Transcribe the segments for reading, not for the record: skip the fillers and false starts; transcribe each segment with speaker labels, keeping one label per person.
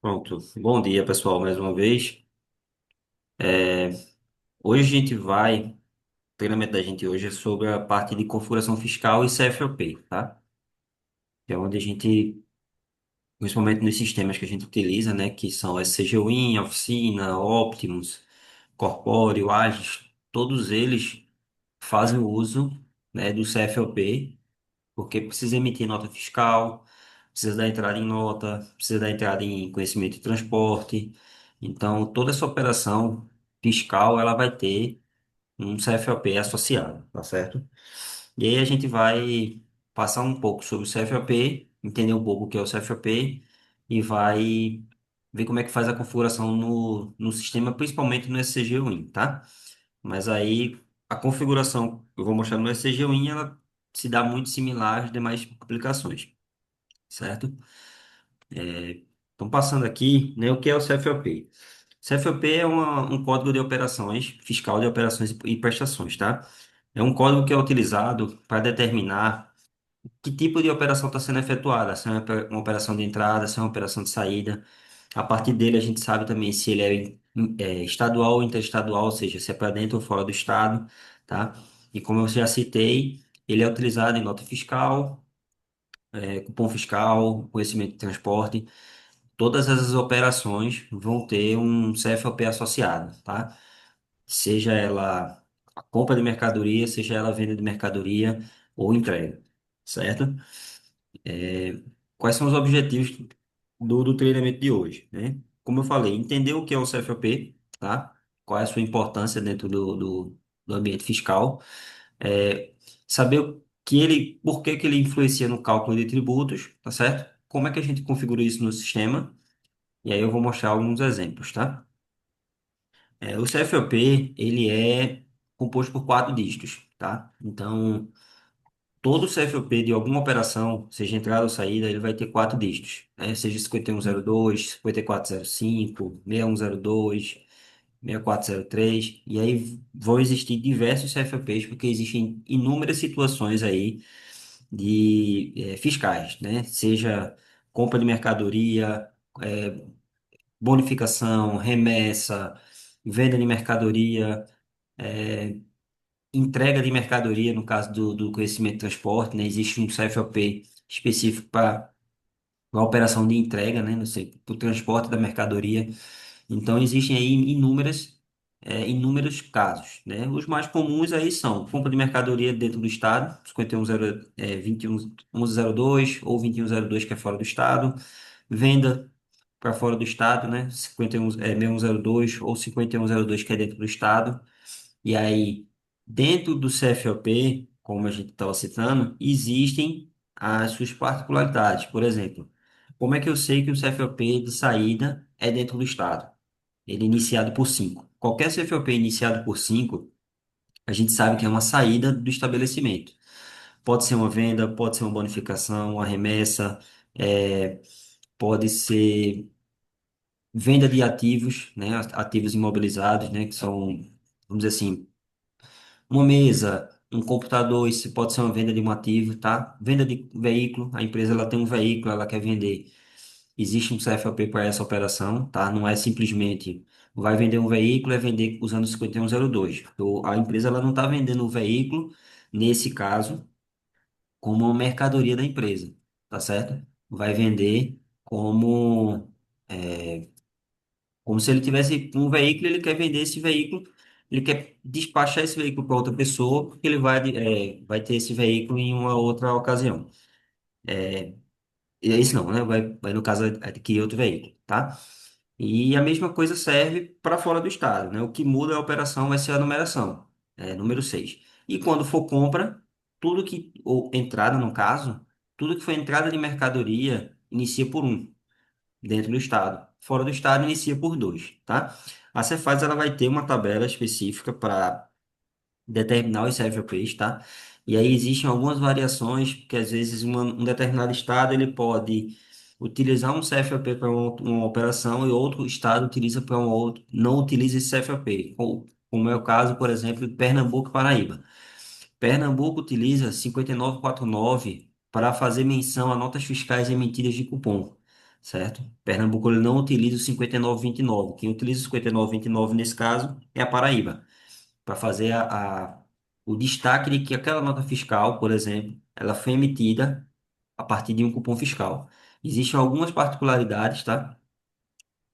Speaker 1: Pronto. Bom dia, pessoal, mais uma vez. É, Hoje a gente vai, o treinamento da gente hoje é sobre a parte de configuração fiscal e CFOP, tá? Que é onde a gente, principalmente nos sistemas que a gente utiliza, né, que são SCGWin, Oficina, Optimus, Corpóreo, Agis, todos eles fazem o uso, né, do CFOP, porque precisa emitir nota fiscal, precisa dar entrada em nota, precisa dar entrada em conhecimento de transporte. Então, toda essa operação fiscal, ela vai ter um CFOP associado, tá certo? E aí a gente vai passar um pouco sobre o CFOP, entender um pouco o que é o CFOP e vai ver como é que faz a configuração no sistema, principalmente no SCG-Win, tá? Mas aí a configuração que eu vou mostrar no SCG-Win, ela se dá muito similar às demais aplicações, certo? Então, passando aqui, né, o que é o CFOP? CFOP é um código de operações, fiscal de operações e prestações, tá? É um código que é utilizado para determinar que tipo de operação está sendo efetuada, se é uma operação de entrada, se é uma operação de saída. A partir dele, a gente sabe também se ele é estadual ou interestadual, ou seja, se é para dentro ou fora do estado, tá? E como eu já citei, ele é utilizado em nota fiscal, cupom fiscal, conhecimento de transporte. Todas essas operações vão ter um CFOP associado, tá? Seja ela a compra de mercadoria, seja ela a venda de mercadoria ou entrega, certo? Quais são os objetivos do treinamento de hoje, né? Como eu falei, entender o que é o CFOP, tá? Qual é a sua importância dentro do ambiente fiscal, é, saber por que que ele influencia no cálculo de tributos, tá certo? Como é que a gente configura isso no sistema? E aí eu vou mostrar alguns exemplos, tá? O CFOP, ele é composto por quatro dígitos, tá? Então, todo CFOP de alguma operação, seja entrada ou saída, ele vai ter quatro dígitos, né? Seja 5102, 5405, 6102, 6403, e aí vão existir diversos CFOPs, porque existem inúmeras situações aí de fiscais, né? Seja compra de mercadoria, eh, bonificação, remessa, venda de mercadoria, entrega de mercadoria, no caso do conhecimento de transporte, né? Existe um CFOP específico para a operação de entrega, né? Não sei, para o transporte da mercadoria. Então, existem aí inúmeros casos, né? Os mais comuns aí são compra de mercadoria dentro do estado, 2102 ou 2102 que é fora do estado, venda para fora do estado, né? 6102 ou 5102 que é dentro do estado. E aí, dentro do CFOP, como a gente estava citando, existem as suas particularidades. Por exemplo, como é que eu sei que o CFOP de saída é dentro do estado? Ele é iniciado por 5. Qualquer CFOP iniciado por 5, a gente sabe que é uma saída do estabelecimento. Pode ser uma venda, pode ser uma bonificação, uma remessa, pode ser venda de ativos, né, ativos imobilizados, né, que são, vamos dizer assim, uma mesa, um computador, isso pode ser uma venda de um ativo, tá? Venda de veículo, a empresa ela tem um veículo, ela quer vender. Existe um CFOP para essa operação, tá? Não é simplesmente vai vender um veículo, é vender usando o 5102. Então, a empresa ela não está vendendo o veículo, nesse caso, como uma mercadoria da empresa, tá certo? Vai vender como como se ele tivesse um veículo, ele quer vender esse veículo, ele quer despachar esse veículo para outra pessoa, porque ele vai ter esse veículo em uma outra ocasião. E é isso não, né? Vai no caso, adquirir outro veículo, tá? E a mesma coisa serve para fora do estado, né? O que muda a operação vai ser a numeração, número 6. E quando for compra, ou entrada no caso, tudo que for entrada de mercadoria inicia por um dentro do estado. Fora do estado, inicia por dois, tá? A Cefaz ela vai ter uma tabela específica para determinar os CFOPs, tá? E aí existem algumas variações, porque às vezes um determinado estado ele pode utilizar um CFOP para uma operação e outro estado utiliza para um outro, não utiliza esse CFOP, como é o caso, por exemplo, de Pernambuco e Paraíba. Pernambuco utiliza 5949 para fazer menção a notas fiscais emitidas de cupom. certo? Pernambuco ele não utiliza o 5929. Quem utiliza o 5929 nesse caso é a Paraíba, para fazer o destaque de que aquela nota fiscal, por exemplo, ela foi emitida a partir de um cupom fiscal. Existem algumas particularidades, tá?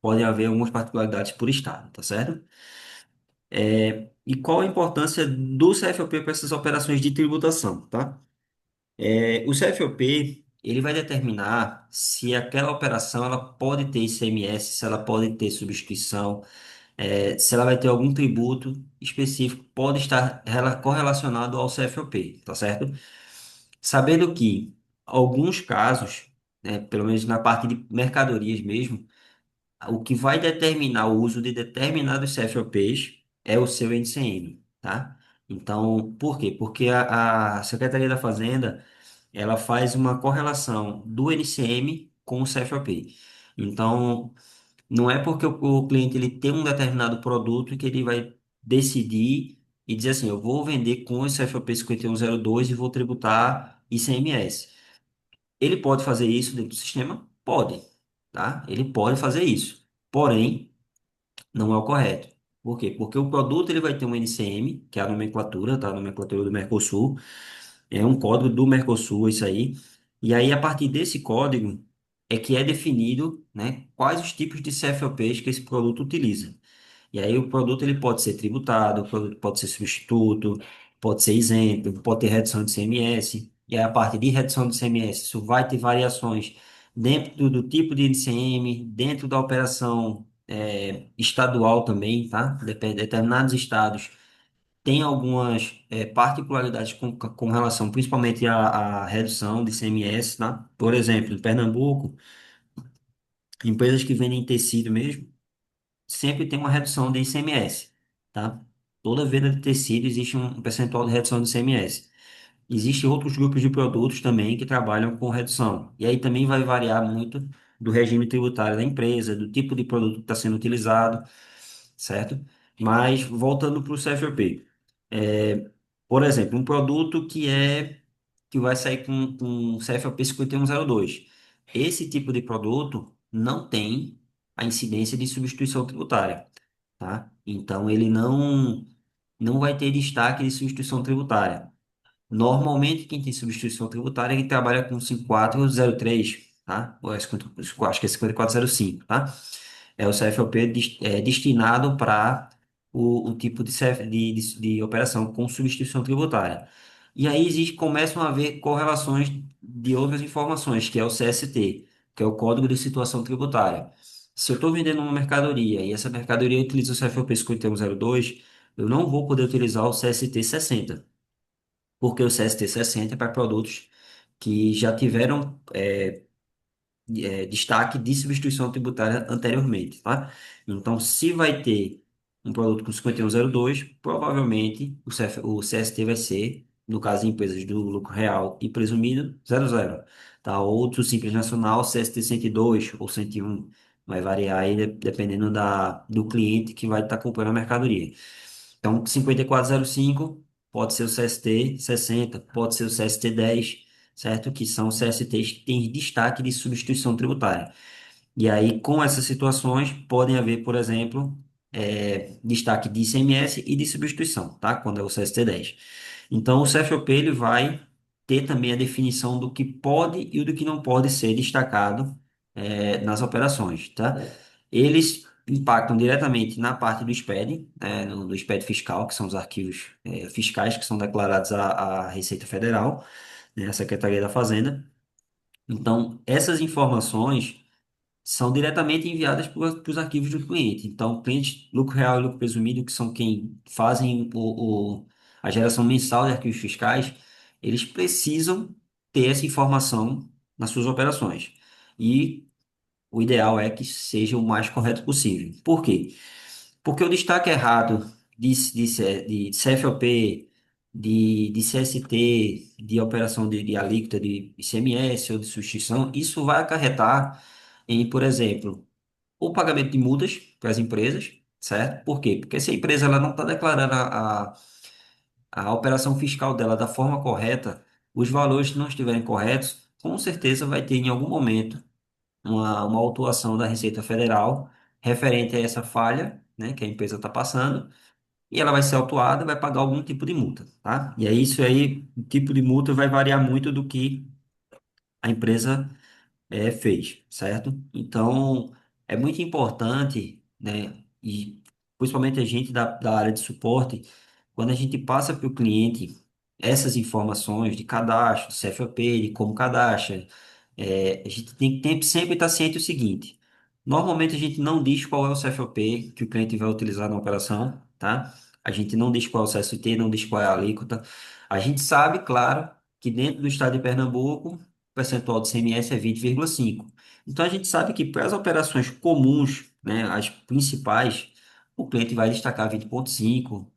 Speaker 1: Podem haver algumas particularidades por estado, tá certo? E qual a importância do CFOP para essas operações de tributação, tá? O CFOP, ele vai determinar se aquela operação ela pode ter ICMS, se ela pode ter substituição, se ela vai ter algum tributo específico, pode estar correlacionado ao CFOP, tá certo? Sabendo que alguns casos, né, pelo menos na parte de mercadorias mesmo, o que vai determinar o uso de determinados CFOPs é o seu NCM, tá? Então, por quê? Porque a Secretaria da Fazenda, ela faz uma correlação do NCM com o CFOP. Então, não é porque o cliente ele tem um determinado produto que ele vai decidir e dizer assim, eu vou vender com esse CFOP 5102 e vou tributar ICMS. Ele pode fazer isso dentro do sistema? Pode, tá? Ele pode fazer isso. Porém, não é o correto. Por quê? Porque o produto ele vai ter um NCM, que é a nomenclatura, tá? A nomenclatura do Mercosul. É um código do Mercosul, isso aí. E aí, a partir desse código, é que é definido, né, quais os tipos de CFOPs que esse produto utiliza. E aí o produto ele pode ser tributado, o produto pode ser substituto, pode ser isento, pode ter redução de CMS. E aí a parte de redução de CMS, isso vai ter variações dentro do tipo de ICM, dentro da operação estadual também, tá? Determinados estados têm algumas particularidades com relação principalmente à redução de CMS, tá? Por exemplo, em Pernambuco, empresas que vendem tecido mesmo, sempre tem uma redução de ICMS, tá? Toda venda de tecido existe um percentual de redução de ICMS. Existem outros grupos de produtos também que trabalham com redução. E aí também vai variar muito do regime tributário da empresa, do tipo de produto que está sendo utilizado, certo? Mas voltando para o CFOP, é, por exemplo, um produto que vai sair com CFOP 5102. Esse tipo de produto não tem a incidência de substituição tributária, tá? Então ele não vai ter destaque de substituição tributária. Normalmente, quem tem substituição tributária, ele trabalha com 5403, tá? Ou é 50, acho que é 5405, tá? É o CFOP destinado para o tipo de, de operação com substituição tributária. E aí começam a haver correlações de outras informações, que é o CST, que é o Código de Situação Tributária. Se eu estou vendendo uma mercadoria e essa mercadoria utiliza o CFOP 5102, eu não vou poder utilizar o CST 60, porque o CST 60 é para produtos que já tiveram destaque de substituição tributária anteriormente, tá? Então, se vai ter um produto com 5102, provavelmente o CST vai ser, no caso de empresas do lucro real e presumido, 00, tá? Outro Simples Nacional, CST 102 ou 101, vai variar aí dependendo do cliente que vai estar comprando a mercadoria. Então, 5405 pode ser o CST 60, pode ser o CST 10, certo? Que são CSTs que têm destaque de substituição tributária. E aí, com essas situações, podem haver, por exemplo, destaque de ICMS e de substituição, tá? Quando é o CST 10. Então, o CFOP ele vai ter também a definição do que pode e do que não pode ser destacado nas operações, tá? Eles impactam diretamente na parte do SPED, né, do SPED fiscal, que são os arquivos fiscais que são declarados à Receita Federal, né, à Secretaria da Fazenda. Então, essas informações são diretamente enviadas para os arquivos do cliente. Então, clientes lucro real e lucro presumido, que são quem fazem a geração mensal de arquivos fiscais, eles precisam ter essa informação nas suas operações. E o ideal é que seja o mais correto possível. Por quê? Porque o destaque errado de CFOP, de CST, de operação de alíquota de ICMS ou de substituição, isso vai acarretar em, por exemplo, o pagamento de multas para as empresas, certo? Por quê? Porque se a empresa ela não está declarando a operação fiscal dela da forma correta, os valores que não estiverem corretos, com certeza vai ter em algum momento uma autuação da Receita Federal referente a essa falha, né, que a empresa está passando, e ela vai ser autuada e vai pagar algum tipo de multa, tá? E aí isso aí, o tipo de multa vai variar muito do que a empresa fez, certo? Então, é muito importante, né? E principalmente a gente da área de suporte, quando a gente passa para o cliente essas informações de cadastro, CFOP, de como cadastra, a gente tem que sempre estar ciente do seguinte: normalmente a gente não diz qual é o CFOP que o cliente vai utilizar na operação, tá? A gente não diz qual é o CST, não diz qual é a alíquota. A gente sabe, claro, que dentro do estado de Pernambuco percentual de CMS é 20,5. Então a gente sabe que para as operações comuns, né, as principais, o cliente vai destacar 20,5. O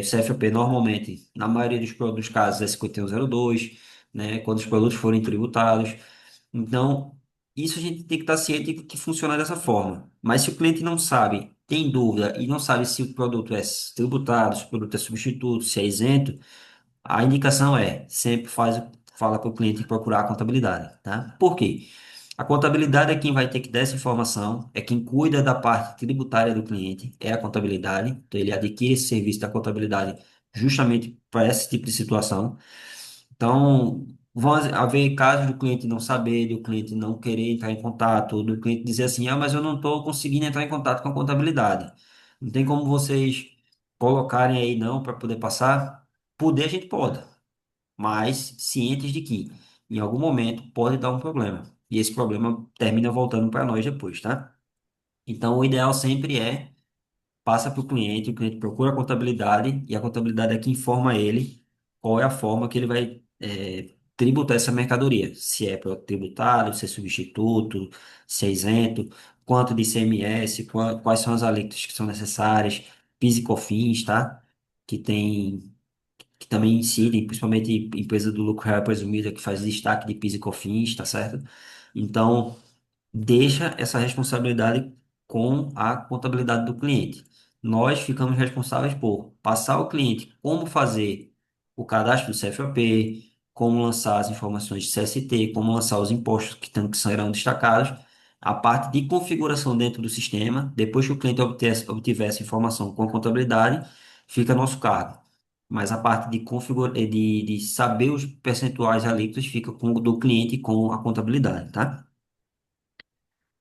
Speaker 1: CFOP normalmente, na maioria dos casos, é 51,02, né, quando os produtos forem tributados. Então, isso a gente tem que estar ciente de que funciona dessa forma. Mas se o cliente não sabe, tem dúvida e não sabe se o produto é tributado, se o produto é substituto, se é isento, a indicação é sempre fala para o cliente procurar a contabilidade, tá? Por quê? A contabilidade é quem vai ter que dar essa informação, é quem cuida da parte tributária do cliente, é a contabilidade. Então ele adquire esse serviço da contabilidade justamente para esse tipo de situação. Então, vão haver casos do cliente não saber, do cliente não querer entrar em contato, do cliente dizer assim, ah, mas eu não estou conseguindo entrar em contato com a contabilidade. Não tem como vocês colocarem aí não para poder passar? Poder a gente pode, mas cientes de que em algum momento pode dar um problema. E esse problema termina voltando para nós depois, tá? Então, o ideal sempre é passa para o cliente procura a contabilidade e a contabilidade é que informa ele qual é a forma que ele vai tributar essa mercadoria. Se é para tributário, se é substituto, se é isento, quanto de ICMS, quais são as alíquotas que são necessárias, PIS e COFINS, tá? Que tem que também incidem, principalmente empresa do lucro real presumido, que faz destaque de PIS e COFINS, tá certo? Então, deixa essa responsabilidade com a contabilidade do cliente. Nós ficamos responsáveis por passar ao cliente como fazer o cadastro do CFOP, como lançar as informações de CST, como lançar os impostos que serão destacados, a parte de configuração dentro do sistema. Depois que o cliente obtiver essa informação com a contabilidade, fica a nosso cargo. Mas a parte de saber os percentuais alíquotas fica com do cliente com a contabilidade, tá?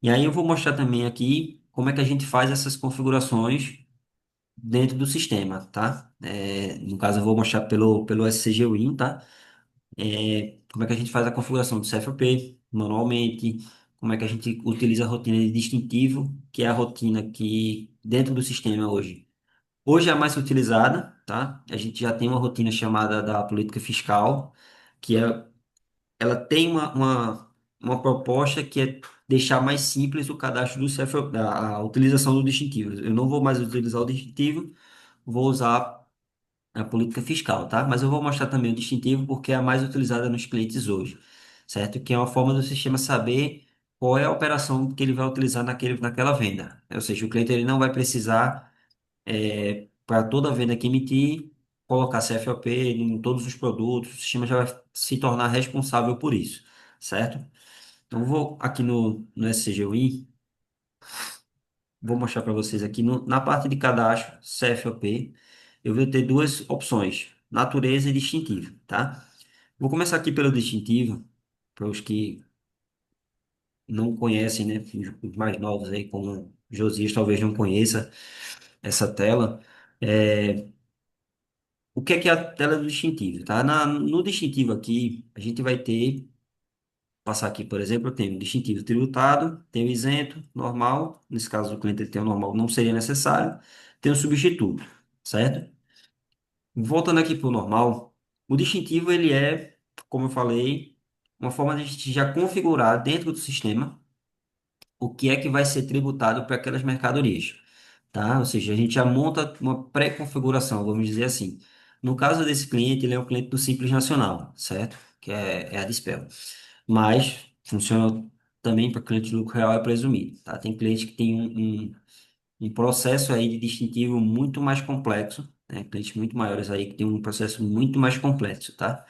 Speaker 1: E aí eu vou mostrar também aqui como é que a gente faz essas configurações dentro do sistema, tá? No caso, eu vou mostrar pelo SCG Win, tá? Como é que a gente faz a configuração do CFP manualmente, como é que a gente utiliza a rotina de distintivo, que é a rotina que dentro do sistema hoje. Hoje é a mais utilizada, tá? A gente já tem uma rotina chamada da política fiscal, que ela tem uma proposta que é deixar mais simples o cadastro do CFO, a utilização do distintivo. Eu não vou mais utilizar o distintivo, vou usar a política fiscal, tá? Mas eu vou mostrar também o distintivo porque é a mais utilizada nos clientes hoje, certo? Que é uma forma do sistema saber qual é a operação que ele vai utilizar naquela venda. Ou seja, o cliente ele não vai precisar, para toda venda que emitir, colocar CFOP em todos os produtos, o sistema já vai se tornar responsável por isso, certo? Então, eu vou aqui no SCGUI, vou mostrar para vocês aqui na parte de cadastro, CFOP, eu vou ter duas opções, natureza e distintivo, tá? Vou começar aqui pelo distintivo, para os que não conhecem, né? Os mais novos aí, como Josias, talvez não conheça essa tela. O que é a tela do distintivo, tá? No distintivo aqui, a gente vai ter passar aqui, por exemplo, eu tenho o distintivo tributado, tenho o isento, normal, nesse caso o cliente ele tem o normal, não seria necessário, tem o substituto, certo? Voltando aqui para o normal, o distintivo ele é, como eu falei, uma forma de a gente já configurar dentro do sistema o que é que vai ser tributado para aquelas mercadorias, tá? Ou seja, a gente já monta uma pré-configuração, vamos dizer assim. No caso desse cliente, ele é um cliente do Simples Nacional, certo? Que é a Dispel. Mas funciona também para cliente de lucro real é presumido, tá? Tem cliente que tem um processo aí de distintivo muito mais complexo, né? Clientes muito maiores aí que tem um processo muito mais complexo, tá?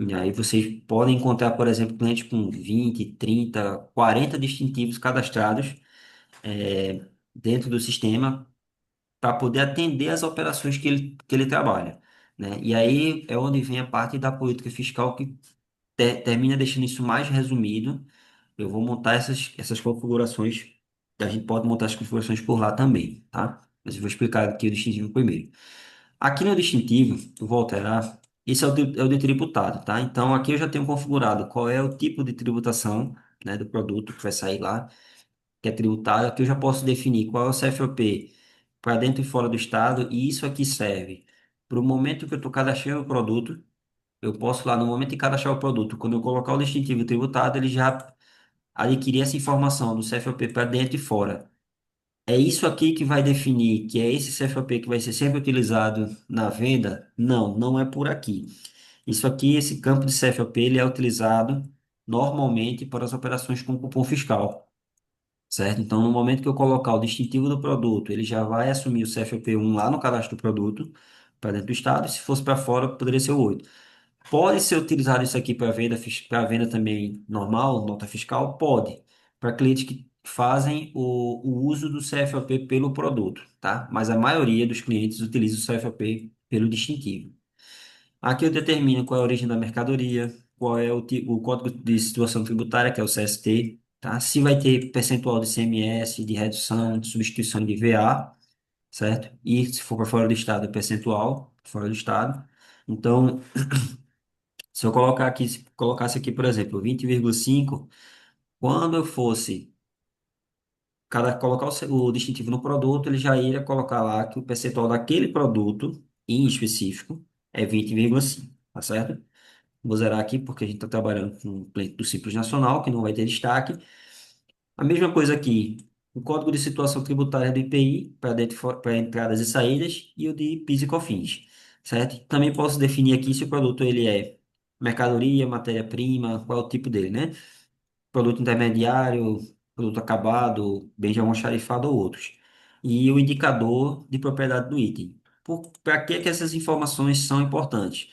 Speaker 1: E aí vocês podem encontrar, por exemplo, clientes com 20, 30, 40 distintivos cadastrados dentro do sistema para poder atender as operações que ele trabalha, né? E aí é onde vem a parte da política fiscal que termina deixando isso mais resumido. Eu vou montar essas configurações, a gente pode montar as configurações por lá também, tá? Mas eu vou explicar aqui o distintivo primeiro. Aqui no distintivo, eu vou alterar, esse é o de tributado, tá? Então aqui eu já tenho configurado qual é o tipo de tributação, né, do produto que vai sair lá, que é tributado. Aqui eu já posso definir qual é o CFOP para dentro e fora do estado, e isso aqui serve para o momento que eu estou cadastrando o produto. Eu posso lá, no momento de cadastrar o produto, quando eu colocar o distintivo tributado, ele já adquirir essa informação do CFOP para dentro e fora. É isso aqui que vai definir que é esse CFOP que vai ser sempre utilizado na venda? Não, não é por aqui. Isso aqui, esse campo de CFOP, ele é utilizado normalmente para as operações com cupom fiscal, certo? Então, no momento que eu colocar o distintivo do produto, ele já vai assumir o CFOP 1 lá no cadastro do produto, para dentro do estado, e se fosse para fora, poderia ser o 8. Pode ser utilizado isso aqui para venda, para venda também normal, nota fiscal? Pode. Para clientes que fazem o uso do CFOP pelo produto, tá? Mas a maioria dos clientes utiliza o CFOP pelo distintivo. Aqui eu determino qual é a origem da mercadoria, qual é o código de situação tributária, que é o CST, tá? Se vai ter percentual de ICMS, de redução, de substituição de VA, certo? E se for para fora do estado, é percentual, fora do estado. Então, se eu colocar aqui, se colocasse aqui, por exemplo, 20,5, quando eu fosse colocar o distintivo no produto, ele já iria colocar lá que o percentual daquele produto, em específico, é 20,5, tá certo? Vou zerar aqui porque a gente está trabalhando com um cliente do Simples Nacional, que não vai ter destaque. A mesma coisa aqui, o código de situação tributária do IPI para dentro para entradas e saídas e o de PIS e COFINS, certo? Também posso definir aqui se o produto ele é mercadoria, matéria-prima, qual é o tipo dele, né? Produto intermediário, produto acabado, bem já almoxarifado ou outros. E o indicador de propriedade do item. Para que essas informações são importantes?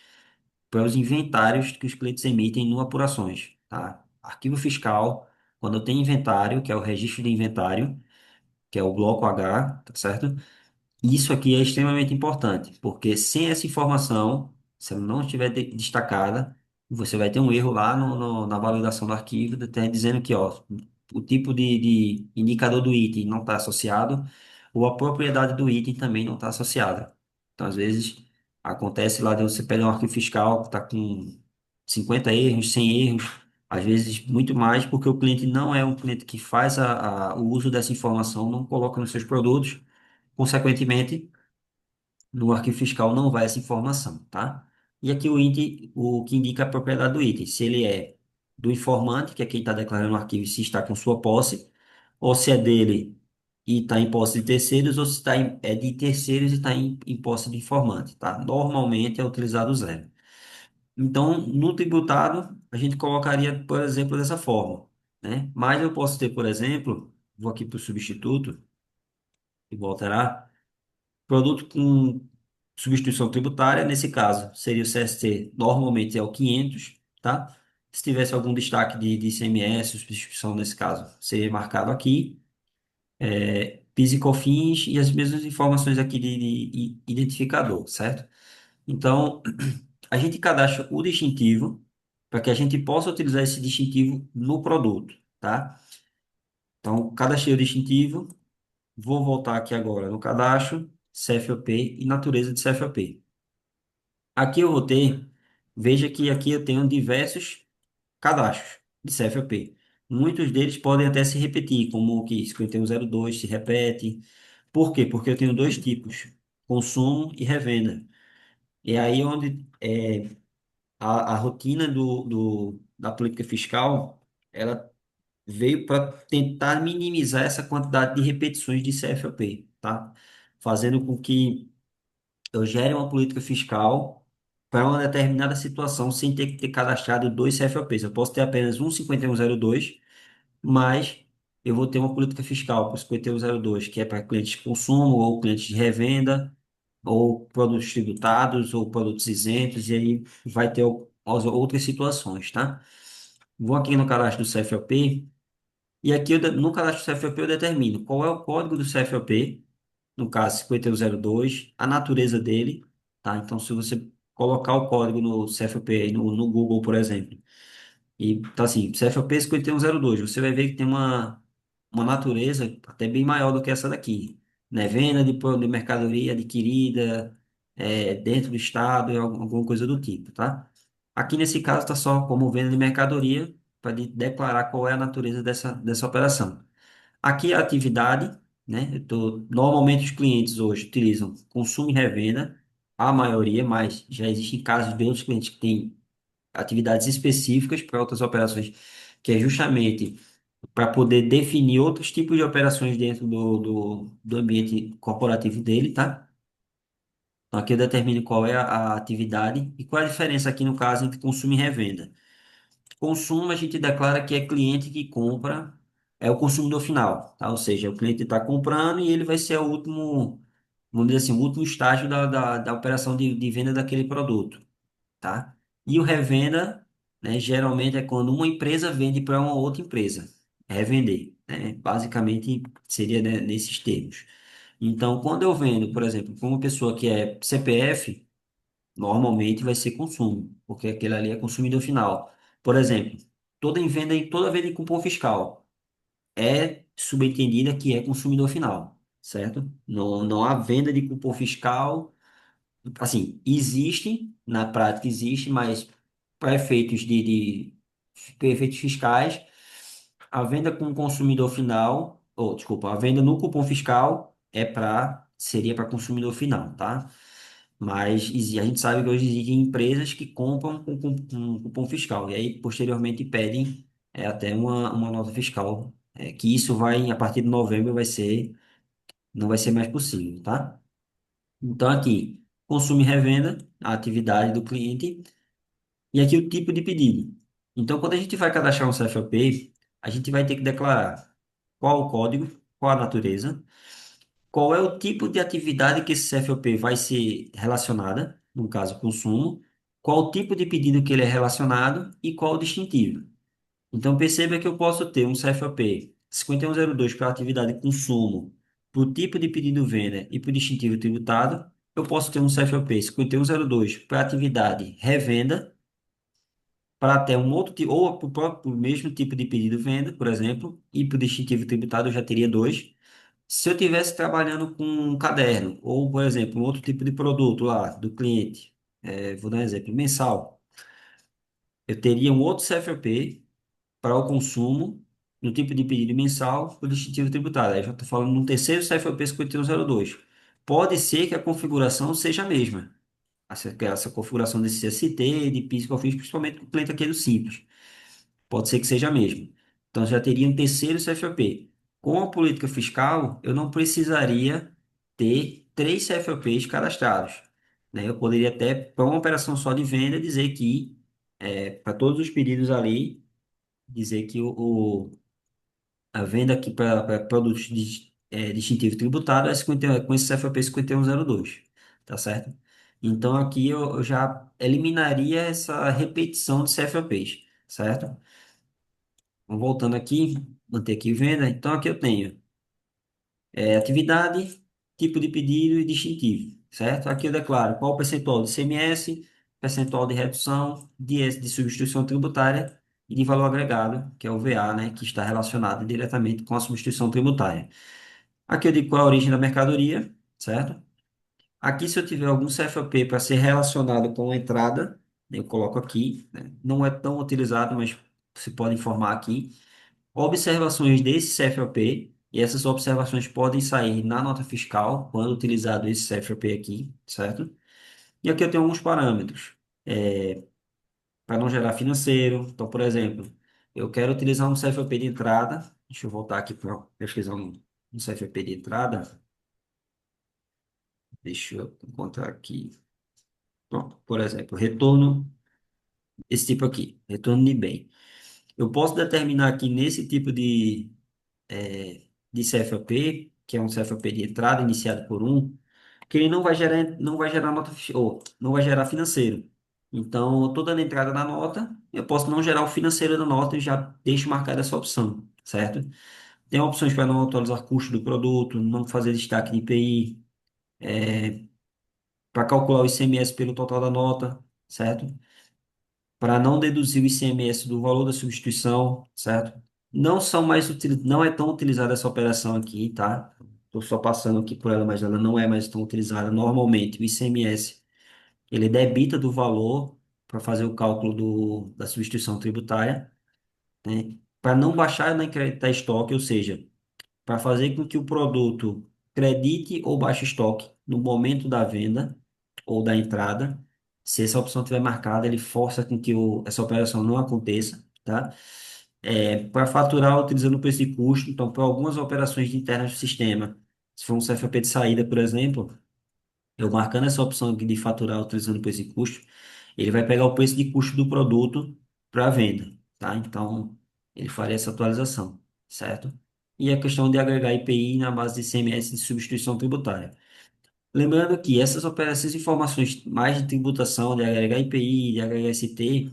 Speaker 1: Para os inventários que os clientes emitem no apurações, tá? Arquivo fiscal, quando eu tenho inventário, que é o registro de inventário, que é o bloco H, tá certo? Isso aqui é extremamente importante, porque sem essa informação, se ela não estiver destacada, você vai ter um erro lá na validação do arquivo, dizendo que ó, o tipo de indicador do item não está associado, ou a propriedade do item também não está associada. Então, às vezes, acontece lá de você pegar um arquivo fiscal que está com 50 erros, 100 erros, às vezes muito mais, porque o cliente não é um cliente que faz o uso dessa informação, não coloca nos seus produtos. Consequentemente, no arquivo fiscal não vai essa informação, tá? E aqui o item, o que indica a propriedade do item, se ele é do informante, que é quem está declarando o arquivo, se está com sua posse, ou se é dele e está em posse de terceiros, ou se é de terceiros e está em posse de informante, tá? Normalmente é utilizado o zero. Então, no tributado, a gente colocaria, por exemplo, dessa forma, né? Mas eu posso ter, por exemplo, vou aqui para o substituto e vou alterar. Produto com substituição tributária, nesse caso, seria o CST, normalmente é o 500, tá? Se tivesse algum destaque de ICMS, substituição nesse caso, seria marcado aqui. PIS e COFINS e as mesmas informações aqui de identificador, certo? Então, a gente cadastra o distintivo para que a gente possa utilizar esse distintivo no produto, tá? Então, cadastrei o distintivo, vou voltar aqui agora no cadastro, CFOP e natureza de CFOP. Aqui eu vou ter, veja que aqui eu tenho diversos cadastros de CFOP. Muitos deles podem até se repetir, como o que 5102 se repete. Por quê? Porque eu tenho dois tipos, consumo e revenda. E aí onde a rotina da política fiscal, ela veio para tentar minimizar essa quantidade de repetições de CFOP, tá? Fazendo com que eu gere uma política fiscal para uma determinada situação sem ter que ter cadastrado dois CFOPs. Eu posso ter apenas um 5102, mas eu vou ter uma política fiscal para o 5102, que é para clientes de consumo ou clientes de revenda, ou produtos tributados ou produtos isentos, e aí vai ter as outras situações, tá? Vou aqui no cadastro do CFOP e aqui no cadastro do CFOP eu determino qual é o código do CFOP, no caso 5102, a natureza dele, tá? Então, se você colocar o código no CFOP aí no Google, por exemplo, e tá assim, CFOP 5102, você vai ver que tem uma natureza até bem maior do que essa daqui, né? Venda de mercadoria adquirida dentro do estado, alguma coisa do tipo, tá? Aqui nesse caso está só como venda de mercadoria para declarar qual é a natureza dessa operação. Aqui a atividade, né? Normalmente os clientes hoje utilizam consumo e revenda, a maioria, mas já existem casos de outros clientes que têm atividades específicas para outras operações, que é justamente para poder definir outros tipos de operações dentro do ambiente corporativo dele, tá? Então aqui eu determino qual é a atividade e qual é a diferença aqui no caso entre consumo e revenda. Consumo, a gente declara que é cliente que compra, é o consumidor final, tá? Ou seja, o cliente está comprando e ele vai ser o último, vamos dizer assim, o último estágio da operação de venda daquele produto, tá? E o revenda, né, geralmente é quando uma empresa vende para uma outra empresa, é revender, né? Basicamente seria, né, nesses termos. Então, quando eu vendo, por exemplo, para uma pessoa que é CPF, normalmente vai ser consumo, porque aquele ali é consumidor final. Por exemplo, toda venda em cupom fiscal é subentendida que é consumidor final, certo? Não há venda de cupom fiscal. Assim, existe, na prática existe, mas para efeitos para efeitos fiscais, a venda com o consumidor final, ou desculpa, a venda no cupom fiscal seria para consumidor final, tá? Mas a gente sabe que hoje existem empresas que compram com cupom fiscal e aí posteriormente pedem até uma nota fiscal, que isso vai, a partir de novembro, não vai ser mais possível, tá? Então, aqui, consumo e revenda, a atividade do cliente, e aqui o tipo de pedido. Então, quando a gente vai cadastrar um CFOP, a gente vai ter que declarar qual o código, qual a natureza, qual é o tipo de atividade que esse CFOP vai ser relacionada, no caso, consumo, qual o tipo de pedido que ele é relacionado e qual o distintivo. Então, perceba que eu posso ter um CFOP 5102 para atividade consumo, para o tipo de pedido venda e para o distintivo tributado. Eu posso ter um CFOP 5102 para atividade revenda, para até um outro tipo, ou para o próprio mesmo tipo de pedido venda, por exemplo, e para o distintivo tributado eu já teria dois. Se eu tivesse trabalhando com um caderno, ou, por exemplo, um outro tipo de produto lá do cliente, vou dar um exemplo, mensal, eu teria um outro CFOP para o consumo no tipo de pedido mensal do distintivo tributário. Aí já estou falando num terceiro CFOP 5102. Pode ser que a configuração seja a mesma. Essa configuração desse CST, de PIS que eu fiz, principalmente com o cliente aqui do Simples. Pode ser que seja a mesma. Então já teria um terceiro CFOP. Com a política fiscal, eu não precisaria ter três CFOPs cadastrados, né? Eu poderia até, para uma operação só de venda, dizer que, para todos os pedidos ali, dizer que a venda aqui para produtos distintivo tributário é 50, com esse CFP 5102, tá certo? Então aqui eu já eliminaria essa repetição de CFPs, certo? Então, voltando aqui, manter aqui venda. Então aqui eu tenho atividade, tipo de pedido e distintivo, certo? Aqui eu declaro qual o percentual de ICMS, percentual de redução, de substituição tributária e de valor agregado, que é o VA, né, que está relacionado diretamente com a substituição tributária. Aqui eu digo qual é a origem da mercadoria, certo? Aqui, se eu tiver algum CFP para ser relacionado com a entrada, eu coloco aqui, né? Não é tão utilizado, mas você pode informar aqui observações desse CFOP, e essas observações podem sair na nota fiscal quando utilizado esse CFOP aqui, certo? E aqui eu tenho alguns parâmetros, para não gerar financeiro. Então, por exemplo, eu quero utilizar um CFOP de entrada, deixa eu voltar aqui para pesquisar um CFOP de entrada, deixa eu encontrar aqui. Pronto, por exemplo, retorno, esse tipo aqui, retorno de bem. Eu posso determinar aqui nesse tipo de CFOP, que é um CFOP de entrada iniciado por um, que ele não vai gerar nota, ou não vai gerar financeiro. Então, eu estou dando entrada na nota, eu posso não gerar o financeiro da nota e já deixo marcada essa opção, certo? Tem opções para não atualizar custo do produto, não fazer destaque de IPI, para calcular o ICMS pelo total da nota, certo? Para não deduzir o ICMS do valor da substituição, certo? Não é tão utilizada essa operação aqui, tá? Estou só passando aqui por ela, mas ela não é mais tão utilizada. Normalmente, o ICMS, ele debita do valor para fazer o cálculo da substituição tributária, né? Para não baixar nem acreditar estoque, ou seja, para fazer com que o produto credite ou baixe estoque no momento da venda ou da entrada. Se essa opção tiver marcada, ele força com que essa operação não aconteça, tá? Para faturar utilizando o preço de custo, então, para algumas operações internas do sistema, se for um CFP de saída, por exemplo, eu marcando essa opção aqui de faturar utilizando o preço de custo, ele vai pegar o preço de custo do produto para venda, tá? Então, ele faria essa atualização, certo? E a questão de agregar IPI na base de ICMS de substituição tributária. Lembrando que essas informações mais de tributação, de agregar IPI, de agregar ST,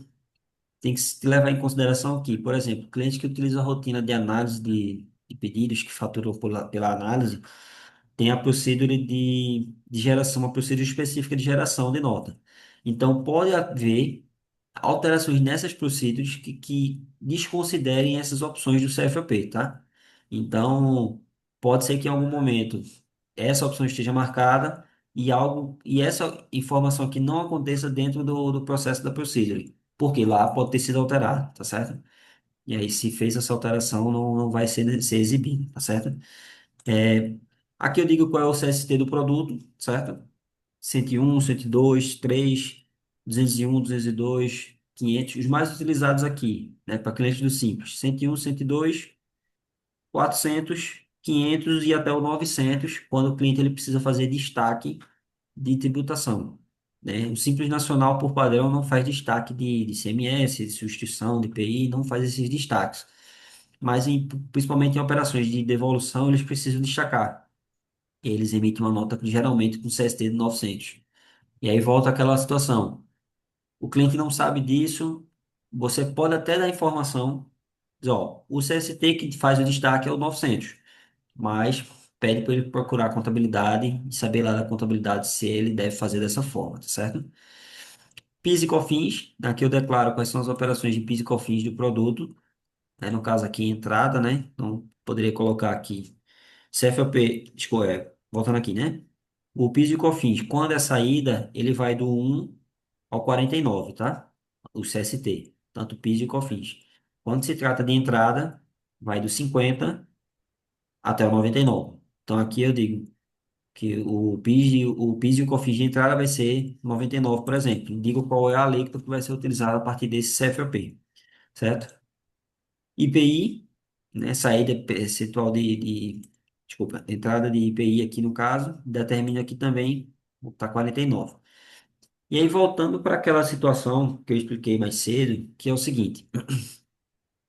Speaker 1: tem que se levar em consideração que, por exemplo, cliente que utiliza a rotina de análise de pedidos, que faturou pela análise, tem a procedura de geração, uma procedura específica de geração de nota. Então, pode haver alterações nessas procedures que desconsiderem essas opções do CFOP, tá? Então, pode ser que em algum momento essa opção esteja marcada e essa informação aqui não aconteça dentro do processo da procedure, porque lá pode ter sido alterado, tá certo? E aí, se fez essa alteração, não vai ser exibido, tá certo? É, aqui eu digo qual é o CST do produto, certo? 101, 102, 3, 201, 202, 500, os mais utilizados aqui, né, para clientes do Simples. 101, 102, 400, 500 e até o 900, quando o cliente ele precisa fazer destaque de tributação, né? O Simples Nacional, por padrão, não faz destaque de ICMS, de substituição, de IPI, não faz esses destaques. Mas, principalmente em operações de devolução, eles precisam destacar. Eles emitem uma nota geralmente com CST de 900. E aí volta aquela situação. O cliente não sabe disso, você pode até dar informação, diz, ó, o CST que faz o destaque é o 900, mas pede para ele procurar a contabilidade e saber lá da contabilidade se ele deve fazer dessa forma, tá certo? PIS e COFINS, aqui eu declaro quais são as operações de PIS e COFINS do produto, né? No caso aqui, entrada, né? Então, poderia colocar aqui CFOP, voltando aqui, né? O PIS e COFINS, quando é saída, ele vai do 1 ao 49, tá? O CST, tanto PIS e COFINS. Quando se trata de entrada, vai do 50 até o 99. Então aqui eu digo que o PIS e o COFINS de entrada vai ser 99, por exemplo. Digo qual é a alíquota que vai ser utilizada a partir desse CFOP, certo? IPI, né, saída percentual desculpa, entrada de IPI aqui no caso, determina aqui também, está 49. E aí, voltando para aquela situação que eu expliquei mais cedo, que é o seguinte: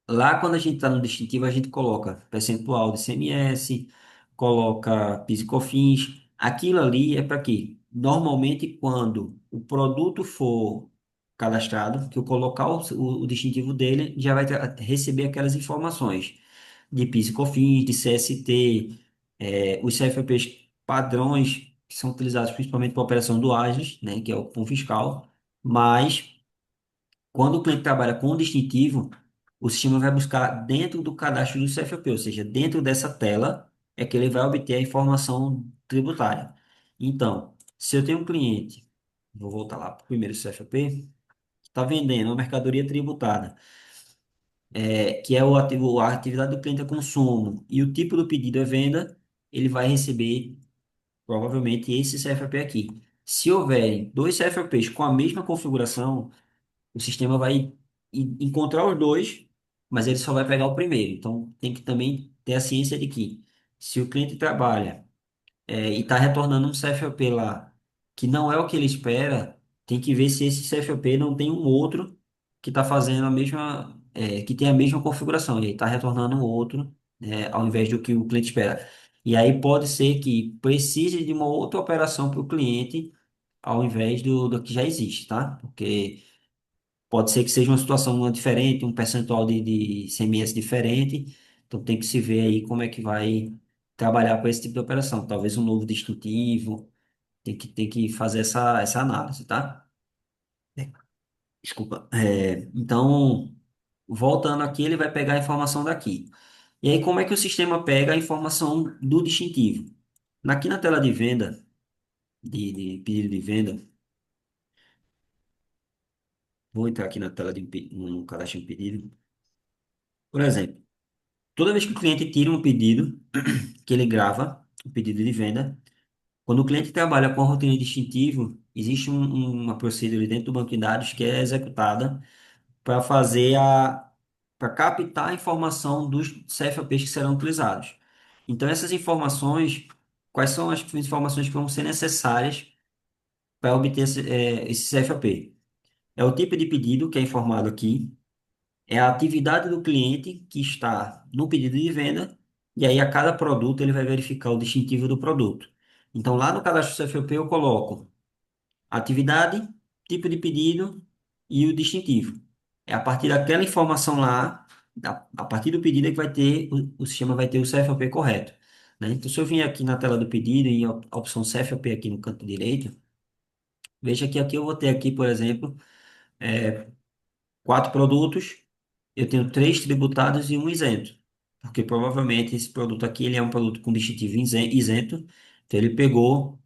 Speaker 1: lá quando a gente está no distintivo, a gente coloca percentual de CMS, coloca PIS e COFINS. Aquilo ali é para quê? Normalmente, quando o produto for cadastrado, que eu colocar o distintivo dele, já vai receber aquelas informações de PIS e COFINS, de CST, os CFPs padrões que são utilizados principalmente para a operação do Agis, né, que é o cupom fiscal, mas quando o cliente trabalha com o distintivo, o sistema vai buscar dentro do cadastro do CFP, ou seja, dentro dessa tela é que ele vai obter a informação tributária. Então, se eu tenho um cliente, vou voltar lá para o primeiro CFP, que está vendendo uma mercadoria tributada, que é a atividade do cliente é consumo, e o tipo do pedido é venda, ele vai receber provavelmente esse CFP aqui. Se houverem dois CFPs com a mesma configuração, o sistema vai encontrar os dois, mas ele só vai pegar o primeiro. Então, tem que também ter a ciência de que, se o cliente trabalha e está retornando um CFOP lá que não é o que ele espera, tem que ver se esse CFOP não tem um outro que está fazendo a mesma, que tem a mesma configuração, e aí está retornando um outro, ao invés do que o cliente espera. E aí pode ser que precise de uma outra operação para o cliente ao invés do que já existe, tá? Porque pode ser que seja uma situação diferente, um percentual de ICMS diferente, então tem que se ver aí como é que vai trabalhar com esse tipo de operação. Talvez um novo distintivo, tem que fazer essa análise, tá? É, Desculpa. Então, voltando aqui, ele vai pegar a informação daqui. E aí, como é que o sistema pega a informação do distintivo? Aqui na tela de venda, de pedido de venda, vou entrar aqui na tela no cadastro de pedido. Por exemplo, toda vez que o cliente tira um pedido, que ele grava o pedido de venda, quando o cliente trabalha com a rotina de distintivo, existe uma procedura dentro do banco de dados que é executada para fazer para captar a informação dos CFAPs que serão utilizados. Então, essas informações, quais são as informações que vão ser necessárias para obter esse CFAP? É o tipo de pedido que é informado aqui, é a atividade do cliente que está no pedido de venda, e aí a cada produto ele vai verificar o distintivo do produto. Então, lá no cadastro CFOP eu coloco atividade, tipo de pedido e o distintivo. É a partir daquela informação lá, a partir do pedido é que vai ter, o sistema vai ter o CFOP correto, né? Então, se eu vim aqui na tela do pedido e a opção CFOP aqui no canto direito, veja que aqui eu vou ter aqui, por exemplo, quatro produtos, eu tenho três tributados e um isento. Porque provavelmente esse produto aqui ele é um produto com distintivo isento, então ele pegou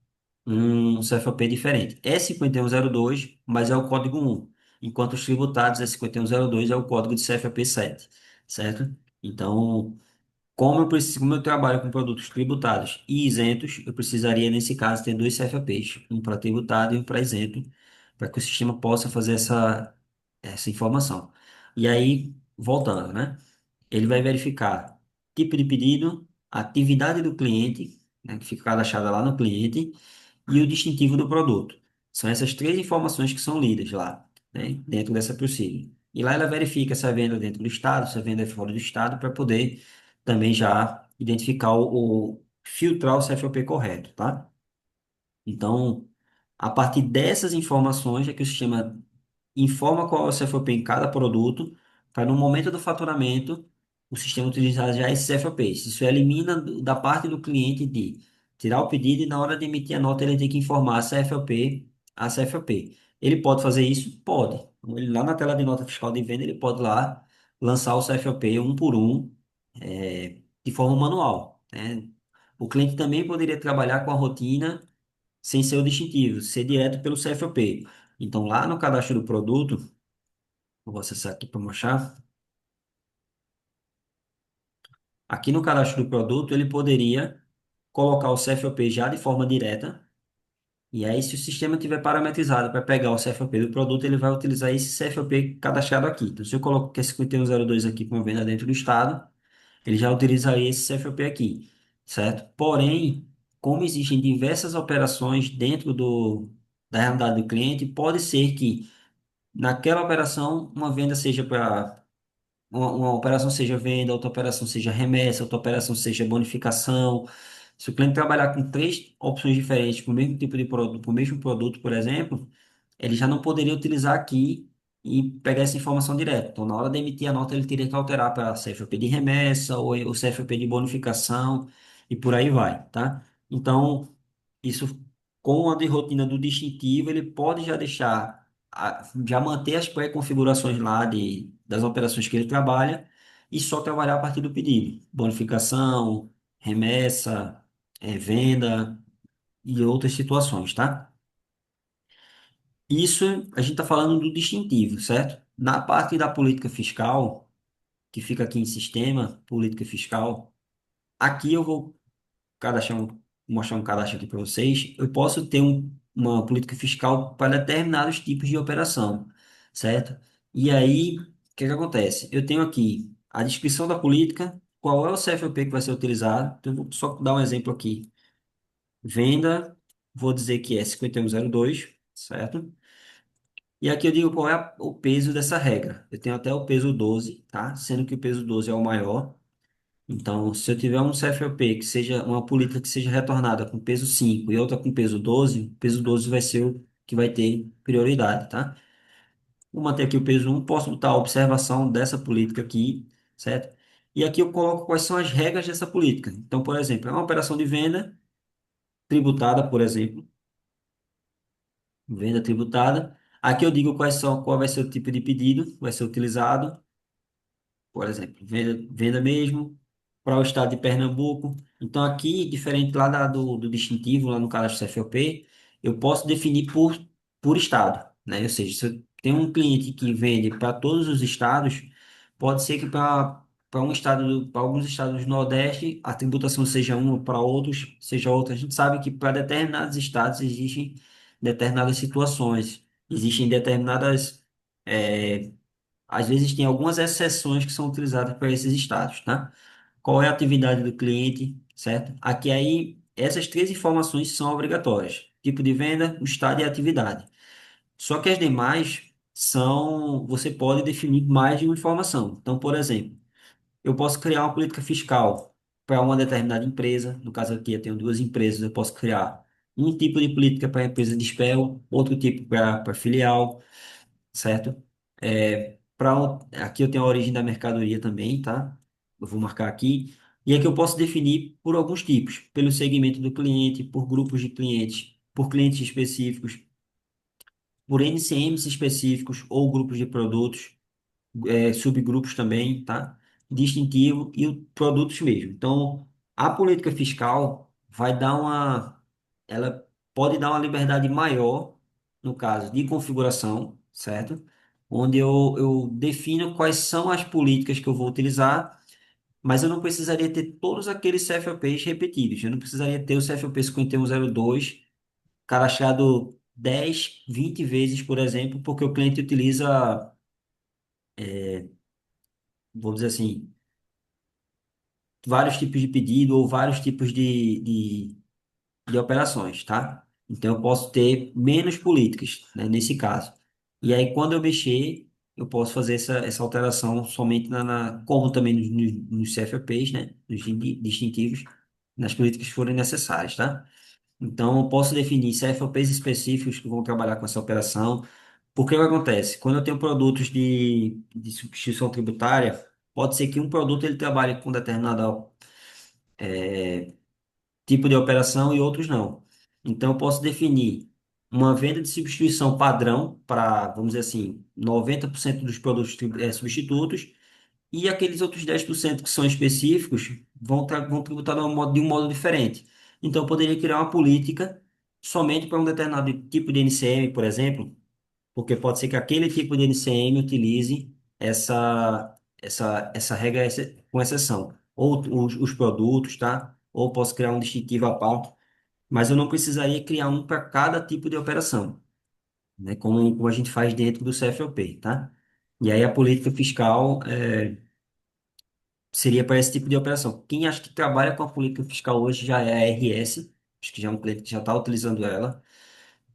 Speaker 1: um CFP diferente. É 5102, mas é o código 1, enquanto os tributados é 5102, é o código de CFP 7, certo? Então, como eu trabalho com produtos tributados e isentos, eu precisaria, nesse caso, ter dois CFPs, um para tributado e um para isento, para que o sistema possa fazer essa informação. E aí, voltando, né? Ele vai verificar tipo de pedido, atividade do cliente, né, que fica cadastrada lá no cliente, e o distintivo do produto. São essas três informações que são lidas lá, né, dentro dessa procedure. E lá ela verifica se a venda é dentro do estado, se a venda é fora do estado, para poder também já identificar filtrar o CFOP correto, tá? Então, a partir dessas informações é que o sistema informa qual é o CFOP em cada produto, para no momento do faturamento o sistema utilizar já esse CFOP. Isso elimina da parte do cliente de tirar o pedido e na hora de emitir a nota ele tem que informar a CFOP. Ele pode fazer isso? Pode. Então, ele, lá na tela de nota fiscal de venda, ele pode lá lançar o CFOP um por um, de forma manual, né? O cliente também poderia trabalhar com a rotina sem ser o distintivo, ser direto pelo CFOP. Então, lá no cadastro do produto, vou acessar aqui para mostrar. Aqui no cadastro do produto, ele poderia colocar o CFOP já de forma direta. E aí, se o sistema tiver parametrizado para pegar o CFOP do produto, ele vai utilizar esse CFOP cadastrado aqui. Então, se eu coloco que é 5102 aqui com venda dentro do estado, ele já utilizaria esse CFOP aqui, certo? Porém, como existem diversas operações dentro da realidade do cliente, pode ser que naquela operação uma venda seja para uma operação seja venda, outra operação seja remessa, outra operação seja bonificação. Se o cliente trabalhar com três opções diferentes para o mesmo tipo de produto, para o mesmo produto, por exemplo, ele já não poderia utilizar aqui e pegar essa informação direto. Então, na hora de emitir a nota, ele teria que alterar para CFP de remessa ou o CFP de bonificação e por aí vai, tá? Então, isso, com a de rotina do distintivo, ele pode já deixar, já manter as pré-configurações lá das operações que ele trabalha e só trabalhar a partir do pedido. Bonificação, remessa, venda e outras situações, tá? Isso a gente está falando do distintivo, certo? Na parte da política fiscal, que fica aqui em sistema, política fiscal, aqui eu vou mostrar um cadastro aqui para vocês, eu posso ter uma política fiscal para determinados tipos de operação, certo? E aí, o que que acontece? Eu tenho aqui a descrição da política, qual é o CFOP que vai ser utilizado. Então, eu vou só dar um exemplo aqui. Venda, vou dizer que é 5102, certo? E aqui eu digo qual é o peso dessa regra. Eu tenho até o peso 12, tá? Sendo que o peso 12 é o maior. Então, se eu tiver um CFOP que seja uma política que seja retornada com peso 5 e outra com peso 12, o peso 12 vai ser que vai ter prioridade, tá? Vou manter aqui o peso um, posso botar a observação dessa política aqui, certo? E aqui eu coloco quais são as regras dessa política. Então, por exemplo, é uma operação de venda tributada, por exemplo, venda tributada. Aqui eu digo qual vai ser o tipo de pedido que vai ser utilizado. Por exemplo, venda mesmo para o estado de Pernambuco. Então, aqui, diferente lá do distintivo, lá no cadastro CFOP, eu posso definir por estado, né? Ou seja, se eu tenho um cliente que vende para todos os estados, pode ser que para um estado, para alguns estados do Nordeste, a tributação seja uma, para outros seja outra. A gente sabe que para determinados estados existem determinadas situações, existem determinadas às vezes tem algumas exceções que são utilizadas para esses estados, tá? Qual é a atividade do cliente, certo? Aqui aí, essas três informações são obrigatórias. Tipo de venda, o estado e a atividade. Só que as demais você pode definir mais de uma informação. Então, por exemplo, eu posso criar uma política fiscal para uma determinada empresa. No caso aqui, eu tenho duas empresas, eu posso criar um tipo de política para a empresa de Spell, outro tipo para filial, certo? Aqui eu tenho a origem da mercadoria também, tá? Eu vou marcar aqui. E aqui eu posso definir por alguns tipos, pelo segmento do cliente, por grupos de clientes, por clientes específicos, por NCMs específicos ou grupos de produtos, subgrupos também, tá? Distintivo e produtos mesmo. Então, a política fiscal ela pode dar uma liberdade maior, no caso de configuração, certo? Onde eu defino quais são as políticas que eu vou utilizar, mas eu não precisaria ter todos aqueles CFOPs repetidos. Eu não precisaria ter o CFOP 5102 cadastrado 10, 20 vezes, por exemplo, porque o cliente utiliza, vamos dizer assim, vários tipos de pedido ou vários tipos de operações, tá? Então, eu posso ter menos políticas, né, nesse caso. E aí, quando eu mexer, eu posso fazer essa alteração somente como também nos CFPs, né, nos distintivos, nas políticas que forem necessárias, tá? Então, eu posso definir CFPs específicos que vão trabalhar com essa operação. Porque o que acontece? Quando eu tenho produtos de substituição tributária, pode ser que um produto ele trabalhe com determinada tipo de operação e outros não. Então, eu posso definir uma venda de substituição padrão para, vamos dizer assim, 90% dos produtos substitutos e aqueles outros 10% que são específicos vão tributar de um modo diferente. Então, eu poderia criar uma política somente para um determinado tipo de NCM, por exemplo, porque pode ser que aquele tipo de NCM utilize essa regra com exceção. Ou os produtos, tá? Ou posso criar um distintivo à parte, mas eu não precisaria criar um para cada tipo de operação, né? Como a gente faz dentro do CFOP, tá? E aí a política fiscal seria para esse tipo de operação. Quem acha que trabalha com a política fiscal hoje já é a RS, acho que já é um cliente que já está utilizando ela,